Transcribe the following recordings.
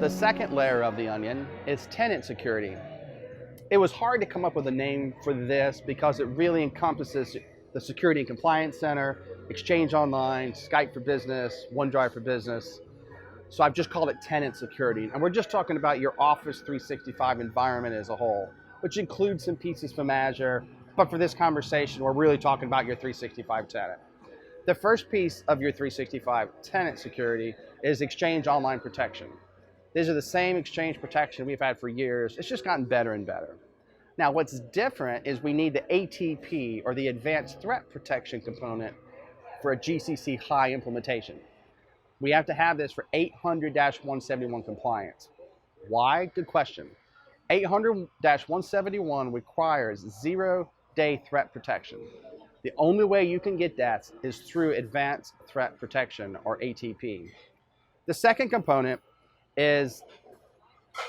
The second layer of the onion is tenant security. It was hard to come up with a name for this because it really encompasses the Security and Compliance Center, Exchange Online, Skype for Business, OneDrive for Business. So I've just called it tenant security. And we're just talking about your Office 365 environment as a whole, which includes some pieces from Azure. But for this conversation, we're really talking about your 365 tenant. The first piece of your 365 tenant security is Exchange Online protection. These are the same Exchange protection we've had for years. It's just gotten better and better. Now, what's different is we need the ATP, or the Advanced Threat Protection component, for a GCC high implementation. We have to have this for 800-171 compliance. Why? Good question. 800-171 requires zero-day threat protection. The only way you can get that is through Advanced Threat Protection, or ATP. The second component is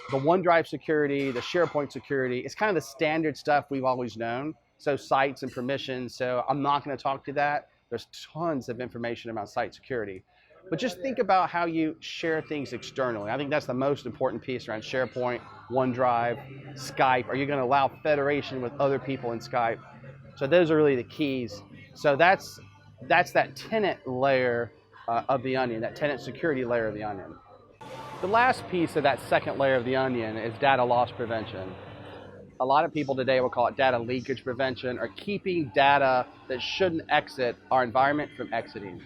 the OneDrive security, the SharePoint security. It's kind of the standard stuff we've always known. So sites and permissions, so I'm not going to talk to that. There's tons of information about site security. But just think about how you share things externally. I think that's the most important piece around SharePoint, OneDrive, Skype. Are you going to allow federation with other people in Skype? So those are really the keys. So that's that tenant layer of the onion, that tenant security layer of the onion. The last piece of that second layer of the onion is data loss prevention. A lot of people today will call it data leakage prevention, or keeping data that shouldn't exit our environment from exiting.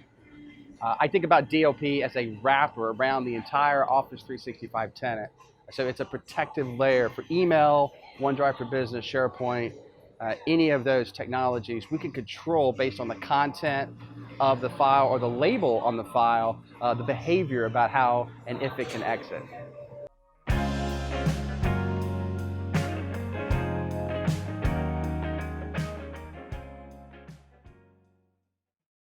I think about DLP as a wrapper around the entire Office 365 tenant. So it's a protective layer for email, OneDrive for Business, SharePoint, any of those technologies. We can control based on the content of the file or the label on the file, the behavior about how and if it can exit.